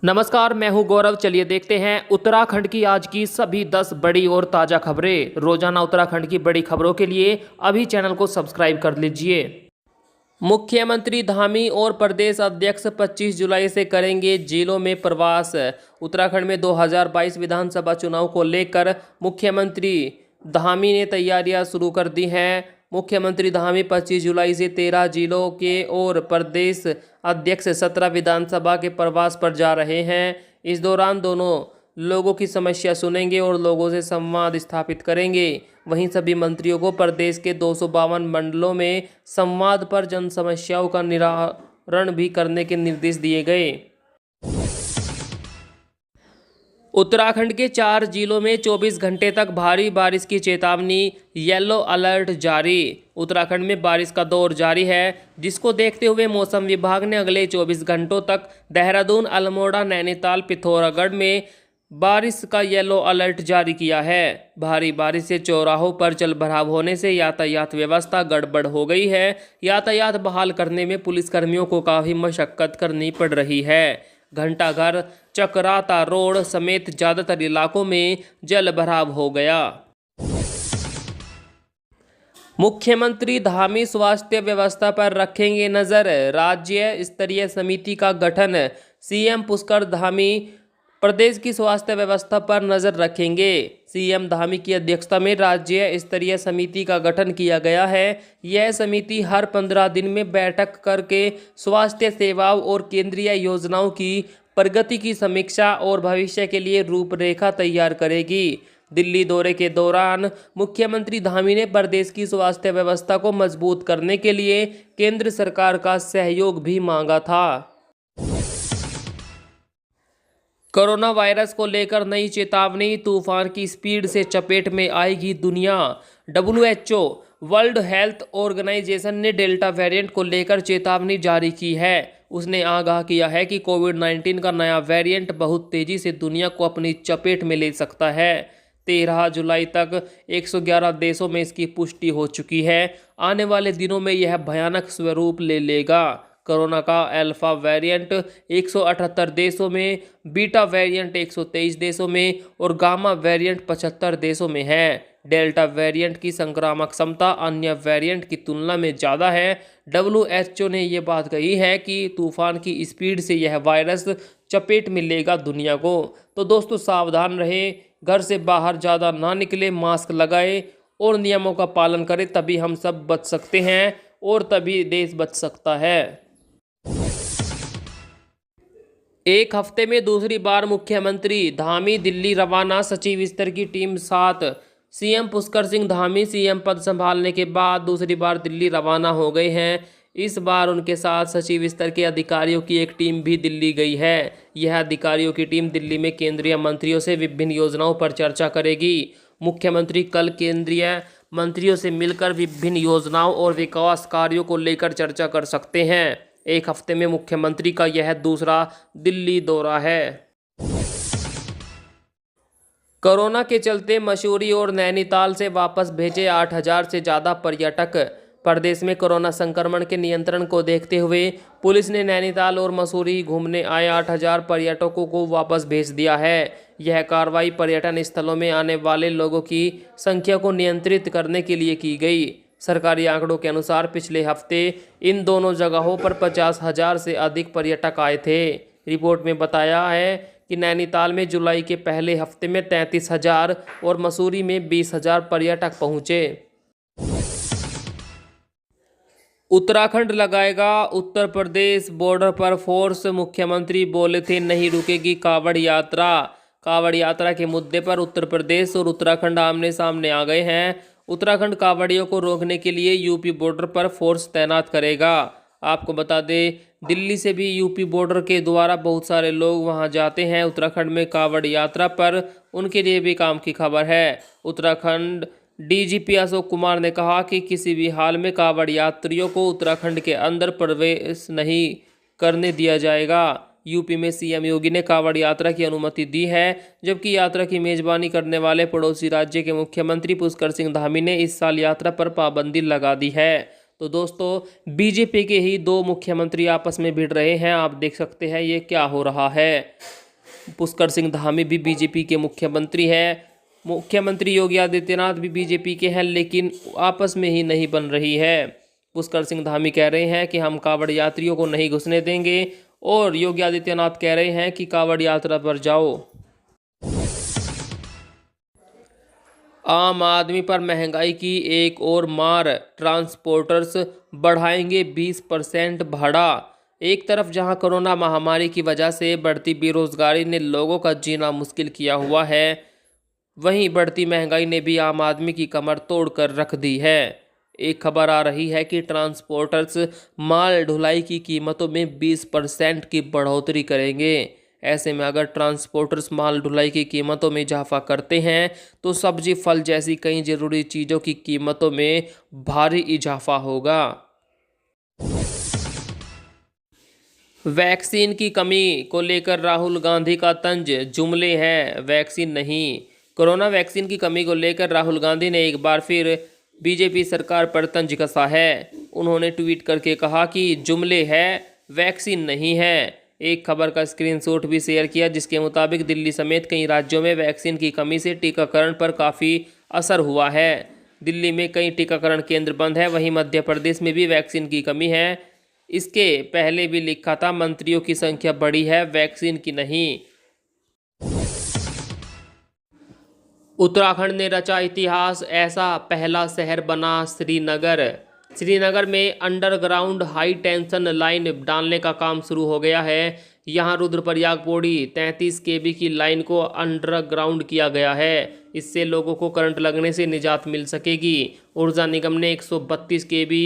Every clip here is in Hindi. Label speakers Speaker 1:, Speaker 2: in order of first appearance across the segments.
Speaker 1: नमस्कार, मैं हूं गौरव। चलिए देखते हैं उत्तराखंड की आज की सभी 10 बड़ी और ताज़ा खबरें। रोजाना उत्तराखंड की बड़ी खबरों के लिए अभी चैनल को सब्सक्राइब कर लीजिए। मुख्यमंत्री धामी और प्रदेश अध्यक्ष 25 जुलाई से करेंगे जिलों में प्रवास। उत्तराखंड में 2022 विधानसभा चुनाव को लेकर मुख्यमंत्री धामी ने तैयारियां शुरू कर दी हैं। मुख्यमंत्री धामी 25 जुलाई से 13 जिलों के और प्रदेश अध्यक्ष 17 विधानसभा के प्रवास पर जा रहे हैं। इस दौरान दोनों लोगों की समस्या सुनेंगे और लोगों से संवाद स्थापित करेंगे। वहीं सभी मंत्रियों को प्रदेश के 252 मंडलों में संवाद पर जन समस्याओं का निराकरण भी करने के निर्देश दिए गए। उत्तराखंड के 4 जिलों में 24 घंटे तक भारी बारिश की चेतावनी, येलो अलर्ट जारी। उत्तराखंड में बारिश का दौर जारी है, जिसको देखते हुए मौसम विभाग ने अगले 24 घंटों तक देहरादून, अल्मोड़ा, नैनीताल, पिथौरागढ़ में बारिश का येलो अलर्ट जारी किया है। भारी बारिश से चौराहों पर जलभराव होने से यातायात व्यवस्था गड़बड़ हो गई है। यातायात बहाल करने में पुलिसकर्मियों को काफ़ी मशक्कत करनी पड़ रही है। घंटाघर, चकराता रोड समेत ज़्यादातर इलाकों में जलभराव हो गया। मुख्यमंत्री धामी स्वास्थ्य व्यवस्था पर रखेंगे नजर, राज्य स्तरीय समिति का गठन। सीएम पुष्कर धामी प्रदेश की स्वास्थ्य व्यवस्था पर नजर रखेंगे। सीएम धामी की अध्यक्षता में राज्य स्तरीय समिति का गठन किया गया है। यह समिति हर 15 दिन में बैठक करके स्वास्थ्य सेवाओं और केंद्रीय योजनाओं की प्रगति की समीक्षा और भविष्य के लिए रूपरेखा तैयार करेगी। दिल्ली दौरे के दौरान मुख्यमंत्री धामी ने प्रदेश की स्वास्थ्य व्यवस्था को मजबूत करने के लिए केंद्र सरकार का सहयोग भी मांगा था। कोरोना वायरस को लेकर नई चेतावनी, तूफान की स्पीड से चपेट में आएगी दुनिया। WHO वर्ल्ड हेल्थ ऑर्गेनाइजेशन ने डेल्टा वेरिएंट को लेकर चेतावनी जारी की है। उसने आगाह किया है कि कोविड-19 का नया वेरिएंट बहुत तेजी से दुनिया को अपनी चपेट में ले सकता है। 13 जुलाई तक 111 देशों में इसकी पुष्टि हो चुकी है। आने वाले दिनों में यह भयानक स्वरूप ले लेगा। कोरोना का अल्फा वेरिएंट 178 देशों में, बीटा वेरिएंट 123 देशों में और गामा वेरिएंट 75 देशों में है। डेल्टा वेरिएंट की संक्रामक क्षमता अन्य वेरिएंट की तुलना में ज़्यादा है। WHO ने ये बात कही है कि तूफान की स्पीड से यह वायरस चपेट में लेगा दुनिया को। तो दोस्तों, सावधान रहें, घर से बाहर ज़्यादा ना निकले, मास्क लगाएं और नियमों का पालन करें। तभी हम सब बच सकते हैं और तभी देश बच सकता है। एक हफ्ते में दूसरी बार मुख्यमंत्री धामी दिल्ली रवाना, सचिव स्तर की टीम साथ। सीएम पुष्कर सिंह धामी सीएम पद संभालने के बाद दूसरी बार दिल्ली रवाना हो गए हैं। इस बार उनके साथ सचिव स्तर के अधिकारियों की एक टीम भी दिल्ली गई है। यह अधिकारियों की टीम दिल्ली में केंद्रीय मंत्रियों से विभिन्न योजनाओं पर चर्चा करेगी। मुख्यमंत्री कल केंद्रीय मंत्रियों से मिलकर विभिन्न योजनाओं और विकास कार्यों को लेकर चर्चा कर सकते हैं। एक हफ्ते में मुख्यमंत्री का यह दूसरा दिल्ली दौरा है। कोरोना के चलते मसूरी और नैनीताल से वापस भेजे 8000 से ज़्यादा पर्यटक। प्रदेश में कोरोना संक्रमण के नियंत्रण को देखते हुए पुलिस ने नैनीताल और मसूरी घूमने आए 8000 पर्यटकों को वापस भेज दिया है। यह कार्रवाई पर्यटन स्थलों में आने वाले लोगों की संख्या को नियंत्रित करने के लिए की गई। सरकारी आंकड़ों के अनुसार पिछले हफ्ते इन दोनों जगहों पर 50,000 से अधिक पर्यटक आए थे। रिपोर्ट में बताया है कि नैनीताल में जुलाई के पहले हफ्ते में 33,000 और मसूरी में 20,000 पर्यटक पहुंचे। उत्तराखंड लगाएगा उत्तर प्रदेश बॉर्डर पर फोर्स, मुख्यमंत्री बोले थे नहीं रुकेगी कांवड़ यात्रा। कांवड़ यात्रा के मुद्दे पर उत्तर प्रदेश और उत्तराखंड आमने सामने आ गए हैं। उत्तराखंड कांवड़ियों को रोकने के लिए यूपी बॉर्डर पर फोर्स तैनात करेगा। आपको बता दें, दिल्ली से भी यूपी बॉर्डर के द्वारा बहुत सारे लोग वहां जाते हैं उत्तराखंड में कांवड़ यात्रा पर। उनके लिए भी काम की खबर है। उत्तराखंड DGP अशोक कुमार ने कहा कि किसी भी हाल में कांवड़ यात्रियों को उत्तराखंड के अंदर प्रवेश नहीं करने दिया जाएगा। यूपी में सीएम योगी ने कांवड़ यात्रा की अनुमति दी है, जबकि यात्रा की मेजबानी करने वाले पड़ोसी राज्य के मुख्यमंत्री पुष्कर सिंह धामी ने इस साल यात्रा पर पाबंदी लगा दी है। तो दोस्तों बीजेपी के ही दो मुख्यमंत्री आपस में भिड़ रहे हैं। आप देख सकते हैं ये क्या हो रहा है। पुष्कर सिंह धामी भी बीजेपी के मुख्यमंत्री हैं, मुख्यमंत्री योगी आदित्यनाथ भी बीजेपी के हैं, लेकिन आपस में ही नहीं बन रही है। पुष्कर सिंह धामी कह रहे हैं कि हम कांवड़ यात्रियों को नहीं घुसने देंगे और योगी आदित्यनाथ कह रहे हैं कि कांवड़ यात्रा पर जाओ। आम आदमी पर महंगाई की एक और मार, ट्रांसपोर्टर्स बढ़ाएंगे 20% भाड़ा। एक तरफ जहां कोरोना महामारी की वजह से बढ़ती बेरोजगारी ने लोगों का जीना मुश्किल किया हुआ है, वहीं बढ़ती महंगाई ने भी आम आदमी की कमर तोड़ कर रख दी है। एक खबर आ रही है कि ट्रांसपोर्टर्स माल ढुलाई की कीमतों में 20% की बढ़ोतरी करेंगे। ऐसे में अगर ट्रांसपोर्टर्स माल ढुलाई की कीमतों में इजाफा करते हैं तो सब्जी फल जैसी कई जरूरी चीज़ों की कीमतों में भारी इजाफा होगा। वैक्सीन की कमी को लेकर राहुल गांधी का तंज, जुमले हैं वैक्सीन नहीं। कोरोना वैक्सीन की कमी को लेकर राहुल गांधी ने एक बार फिर बीजेपी सरकार पर तंज कसा है। उन्होंने ट्वीट करके कहा कि जुमले है, वैक्सीन नहीं है। एक खबर का स्क्रीनशॉट भी शेयर किया जिसके मुताबिक दिल्ली समेत कई राज्यों में वैक्सीन की कमी से टीकाकरण पर काफ़ी असर हुआ है। दिल्ली में कई टीकाकरण केंद्र बंद है, वहीं मध्य प्रदेश में भी वैक्सीन की कमी है। इसके पहले भी लिखा था मंत्रियों की संख्या बढ़ी है, वैक्सीन की नहीं। उत्तराखंड ने रचा इतिहास, ऐसा पहला शहर बना श्रीनगर। श्रीनगर में अंडरग्राउंड हाई टेंशन लाइन डालने का काम शुरू हो गया है। यहां रुद्रप्रयाग पौड़ी 33 kV की लाइन को अंडरग्राउंड किया गया है। इससे लोगों को करंट लगने से निजात मिल सकेगी। ऊर्जा निगम ने 132 kV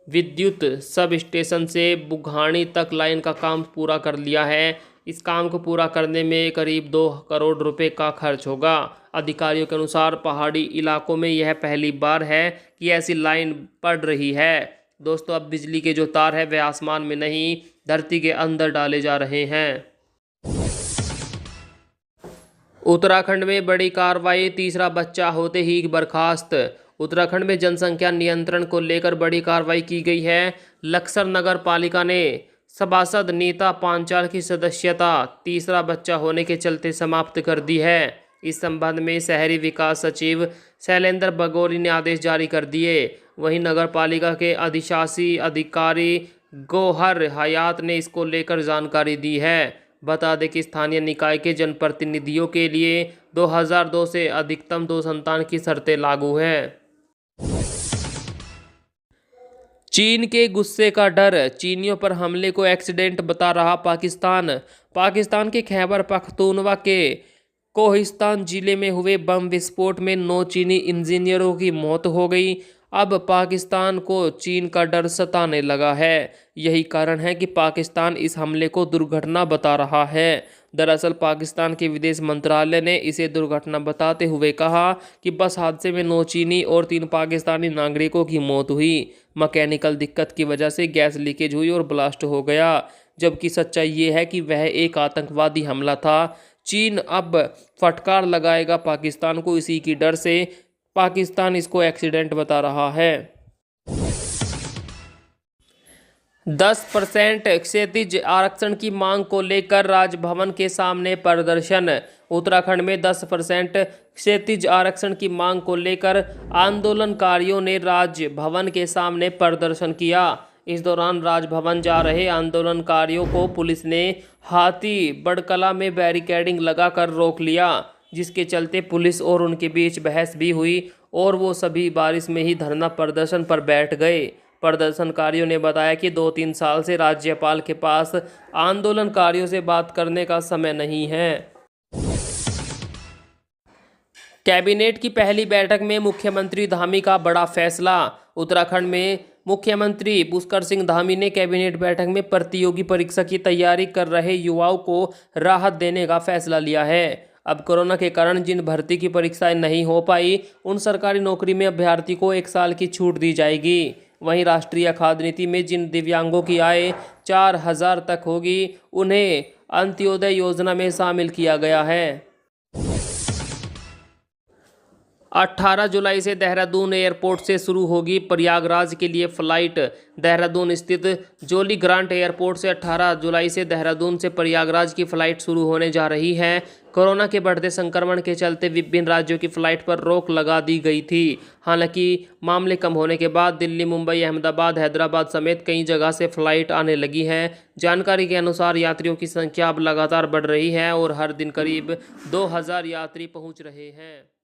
Speaker 1: विद्युत सब स्टेशन से बुघाणी तक लाइन का काम पूरा कर लिया है। इस काम को पूरा करने में करीब 2 करोड़ रुपए का खर्च होगा। अधिकारियों के अनुसार पहाड़ी इलाकों में यह पहली बार है कि ऐसी लाइन पड़ रही है। दोस्तों, अब बिजली के जो तार है वे आसमान में नहीं, धरती के अंदर डाले जा रहे हैं। उत्तराखंड में बड़ी कार्रवाई, तीसरा बच्चा होते ही बर्खास्त। उत्तराखंड में जनसंख्या नियंत्रण को लेकर बड़ी कार्रवाई की गई है। लक्सर नगर पालिका ने सभासद नीता पांचाल की सदस्यता तीसरा बच्चा होने के चलते समाप्त कर दी है। इस संबंध में शहरी विकास सचिव शैलेंद्र बगोरी ने आदेश जारी कर दिए। वहीं नगर पालिका के अधिशासी अधिकारी गौहर हयात ने इसको लेकर जानकारी दी है। बता दें कि स्थानीय निकाय के जनप्रतिनिधियों के लिए 2002 से अधिकतम 2 संतान की शर्तें लागू हैं। चीन के गुस्से का डर, चीनियों पर हमले को एक्सीडेंट बता रहा पाकिस्तान। पाकिस्तान के खैबर पख्तूनवा के कोहिस्तान जिले में हुए बम विस्फोट में 9 चीनी इंजीनियरों की मौत हो गई। अब पाकिस्तान को चीन का डर सताने लगा है। यही कारण है कि पाकिस्तान इस हमले को दुर्घटना बता रहा है। दरअसल पाकिस्तान के विदेश मंत्रालय ने इसे दुर्घटना बताते हुए कहा कि बस हादसे में 9 चीनी और 3 पाकिस्तानी नागरिकों की मौत हुई। मैकेनिकल दिक्कत की वजह से गैस लीकेज हुई और ब्लास्ट हो गया, जबकि सच्चाई ये है कि वह एक आतंकवादी हमला था। चीन अब फटकार लगाएगा पाकिस्तान को, इसी की डर से पाकिस्तान इसको एक्सीडेंट बता रहा है। 10% क्षैतिज आरक्षण की मांग को लेकर राजभवन के सामने प्रदर्शन। उत्तराखंड में 10% क्षैतिज आरक्षण की मांग को लेकर आंदोलनकारियों ने राजभवन के सामने प्रदर्शन किया। इस दौरान राजभवन जा रहे आंदोलनकारियों को पुलिस ने हाथी बड़कला में बैरिकेडिंग लगाकर रोक लिया, जिसके चलते पुलिस और उनके बीच बहस भी हुई और वो सभी बारिश में ही धरना प्रदर्शन पर बैठ गए। प्रदर्शनकारियों ने बताया कि 2-3 साल से राज्यपाल के पास आंदोलनकारियों से बात करने का समय नहीं है। कैबिनेट की पहली बैठक में मुख्यमंत्री धामी का बड़ा फैसला। उत्तराखंड में मुख्यमंत्री पुष्कर सिंह धामी ने कैबिनेट बैठक में प्रतियोगी परीक्षा की तैयारी कर रहे युवाओं को राहत देने का फैसला लिया है। अब कोरोना के कारण जिन भर्ती की परीक्षाएं नहीं हो पाई, उन सरकारी नौकरी में अभ्यर्थी को 1 साल की छूट दी जाएगी। वहीं राष्ट्रीय खाद्य नीति में जिन दिव्यांगों की आय 4,000 तक होगी, उन्हें अंत्योदय योजना में शामिल किया गया है। 18 जुलाई से देहरादून एयरपोर्ट से शुरू होगी प्रयागराज के लिए फ़्लाइट। देहरादून स्थित जोली ग्रांट एयरपोर्ट से 18 जुलाई से देहरादून से प्रयागराज की फ़्लाइट शुरू होने जा रही है। कोरोना के बढ़ते संक्रमण के चलते विभिन्न राज्यों की फ़्लाइट पर रोक लगा दी गई थी। हालांकि मामले कम होने के बाद दिल्ली, मुंबई, अहमदाबाद, हैदराबाद समेत कई जगह से फ़्लाइट आने लगी है। जानकारी के अनुसार यात्रियों की संख्या अब लगातार बढ़ रही है और हर दिन करीब 2000 यात्री पहुंच रहे हैं।